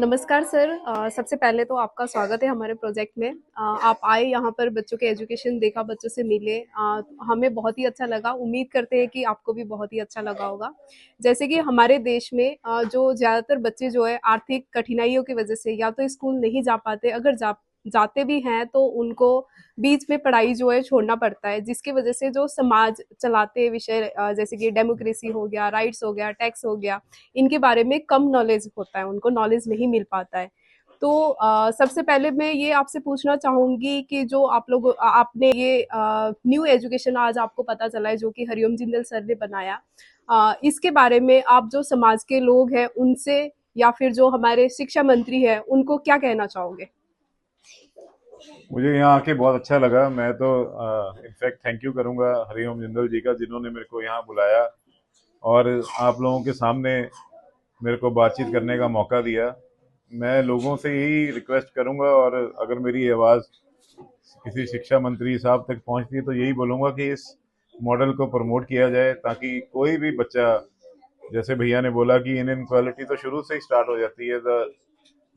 नमस्कार सर। सबसे पहले तो आपका स्वागत है हमारे प्रोजेक्ट में। आप आए यहाँ पर, बच्चों के एजुकेशन देखा, बच्चों से मिले। हमें बहुत ही अच्छा लगा। उम्मीद करते हैं कि आपको भी बहुत ही अच्छा लगा होगा। जैसे कि हमारे देश में जो ज़्यादातर बच्चे जो है आर्थिक कठिनाइयों की वजह से या तो स्कूल नहीं जा पाते, अगर जाते भी हैं तो उनको बीच में पढ़ाई जो है छोड़ना पड़ता है, जिसकी वजह से जो समाज चलाते विषय जैसे कि डेमोक्रेसी हो गया, राइट्स हो गया, टैक्स हो गया, इनके बारे में कम नॉलेज होता है, उनको नॉलेज नहीं मिल पाता है। तो सबसे पहले मैं ये आपसे पूछना चाहूंगी कि जो आपने ये न्यू एजुकेशन आज आपको पता चला है जो कि हरिओम जिंदल सर ने बनाया, इसके बारे में आप जो समाज के लोग हैं उनसे या फिर जो हमारे शिक्षा मंत्री है उनको क्या कहना चाहोगे? मुझे यहाँ आके बहुत अच्छा लगा। मैं तो इनफैक्ट थैंक यू करूँगा हरिओम जिंदल जी का, जिन्होंने मेरे को यहाँ बुलाया और आप लोगों के सामने मेरे को बातचीत करने का मौका दिया। मैं लोगों से यही रिक्वेस्ट करूँगा, और अगर मेरी आवाज़ किसी शिक्षा मंत्री साहब तक पहुँचती है तो यही बोलूँगा कि इस मॉडल को प्रमोट किया जाए, ताकि कोई भी बच्चा, जैसे भैया ने बोला कि इनइक्वालिटी तो शुरू से ही स्टार्ट हो जाती है,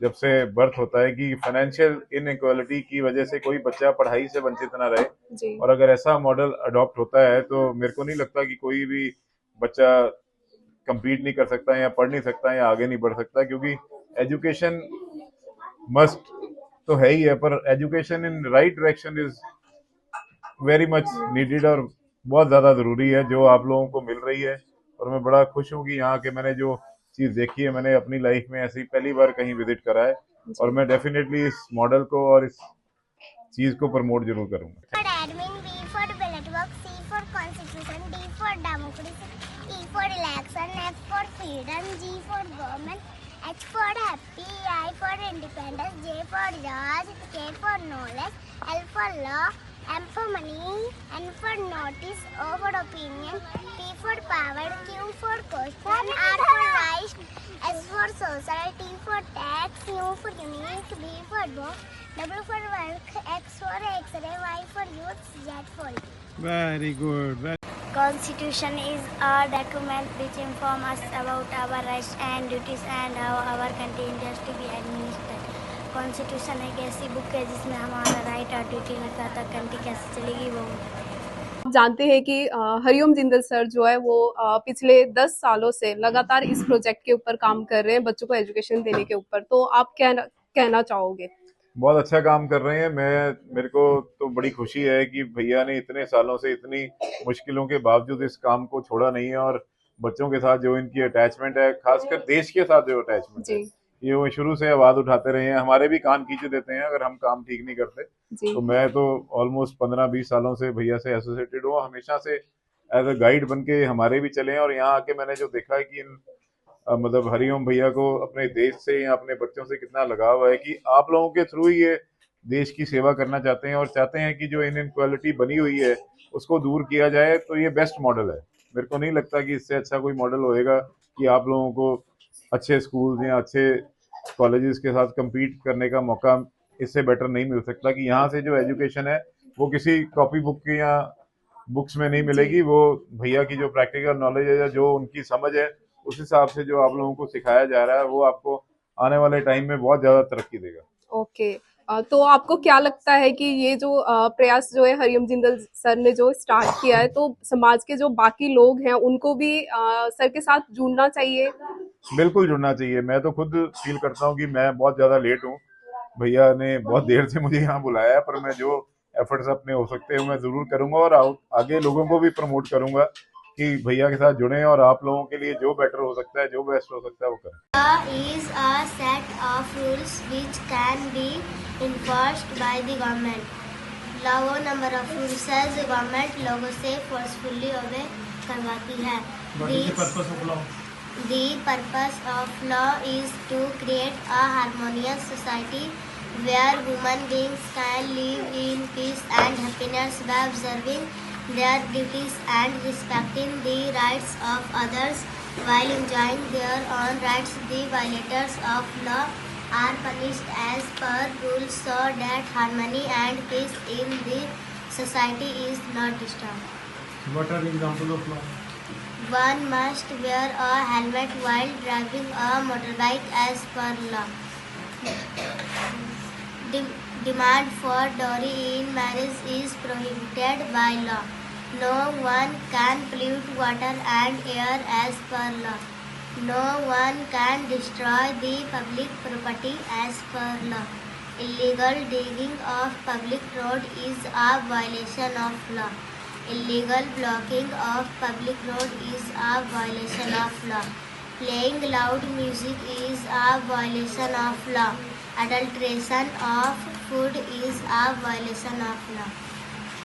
जब से बर्थ होता है, कि फाइनेंशियल इनइक्वालिटी की वजह से कोई बच्चा पढ़ाई से वंचित ना रहे। जी। और अगर ऐसा मॉडल अडॉप्ट होता है तो मेरे को नहीं लगता कि कोई भी बच्चा compete नहीं कर सकता या पढ़ नहीं सकता या आगे नहीं बढ़ सकता, क्योंकि एजुकेशन मस्ट तो है ही है, पर education in right direction is very much needed और बहुत ज़्यादा ज़रूरी है, जो आप लोगों को मिल रही है। और मैं बड़ा खुश हूँ कि यहाँ के मैंने जो चीज़ देखी है, मैंने अपनी लाइफ में ऐसी पहली बार कहीं विजिट करा है, और मैं डेफिनेटली इस मॉडल को और इस चीज़ को प्रमोट जरूर करूँगा। Admin, B for ballot box, C for constitution, D for democracy, E for election, F for freedom, G for government, H for happy, I for independence, J for judge, K for knowledge, L for law, M for money, N for notice, O for opinion, P for power, Q for question, R for right, S for social, T for tax, U for unique, B for book, W for work, X for X-ray, Y for youth, Z for youth. Very good. Constitution is a document which informs us about our rights and duties and how our country is to be administered. Constitution एक ऐसी book है जिसमें हमारा right और duty लिखा था, country कैसे चलेगी वो। आप जानते हैं कि हरिओम जिंदल सर जो है वो पिछले 10 सालों से लगातार इस प्रोजेक्ट के ऊपर काम कर रहे हैं, बच्चों को एजुकेशन देने के ऊपर। तो आप क्या कहना चाहोगे? बहुत अच्छा काम कर रहे हैं। मेरे को तो बड़ी खुशी है कि भैया ने इतने सालों से इतनी मुश्किलों के बावजूद इस काम को छोड़ा नहीं है, और बच्चों के साथ जो इनकी अटैचमेंट है, खासकर देश के साथ जो अटैचमेंट है, ये वो शुरू से आवाज उठाते रहे हैं। हमारे भी कान खींच देते हैं अगर हम काम ठीक नहीं करते। तो मैं तो ऑलमोस्ट 15-20 सालों से भैया से एसोसिएटेड हूँ, हमेशा से एज अ गाइड बन के हमारे भी चले हैं। और यहाँ आके मैंने जो देखा है कि इन मतलब हरिओम भैया को अपने देश से या अपने बच्चों से कितना लगाव है, कि आप लोगों के थ्रू ही ये देश की सेवा करना चाहते हैं और चाहते हैं कि जो इनइक्वालिटी बनी हुई है उसको दूर किया जाए। तो ये बेस्ट मॉडल है। मेरे को नहीं लगता कि इससे अच्छा कोई मॉडल होएगा कि आप लोगों को अच्छे स्कूल या अच्छे कॉलेजेस के साथ compete करने का मौका इससे बेटर नहीं मिल सकता। कि यहाँ से जो एजुकेशन है वो किसी कॉपी बुक की या बुक्स में नहीं मिलेगी, वो भैया की जो प्रैक्टिकल नॉलेज है या जो उनकी समझ है, उस हिसाब से जो आप लोगों को सिखाया जा रहा है, वो आपको आने वाले टाइम में बहुत ज्यादा तरक्की देगा। ओके। तो आपको क्या लगता है कि ये जो प्रयास जो है हरिओम जिंदल सर ने जो स्टार्ट किया है, तो समाज के जो बाकी लोग हैं उनको भी सर के साथ जुड़ना चाहिए? बिल्कुल जुड़ना चाहिए। मैं तो खुद फील करता हूँ कि मैं बहुत ज्यादा लेट हूँ, भैया ने बहुत देर से मुझे यहाँ बुलाया है, पर मैं जो एफर्ट्स अपने हो सकते हैं मैं जरूर करूंगा, और आगे लोगों को भी प्रमोट करूंगा कि भैया के साथ जुड़े और आप लोगों के लिए जो बेटर हो सकता है, जो बेस्ट हो सकता है, वो करें। Law is a set of rules which can be enforced by the government. Law वो नंबर ऑफ रूल्स है जो गवर्नमेंट लोगों से फोर्सफुली ओबे करवाती है। The purpose of law is to create a harmonious society where human beings can live in peace and happiness by observing their duties and respecting the rights of others while enjoying their own rights. The violators of law are punished as per rules so that harmony and peace in the society is not disturbed. What are examples of law? One must wear a helmet while driving a motorbike as per law. Demand for dowry in marriage is prohibited by law. No one can pollute water and air as per law. No one can destroy the public property as per law. Illegal digging of public road is a violation of law. Illegal blocking of public road is a violation of law. Playing loud music is a violation of law. Adulteration of food is a violation of law.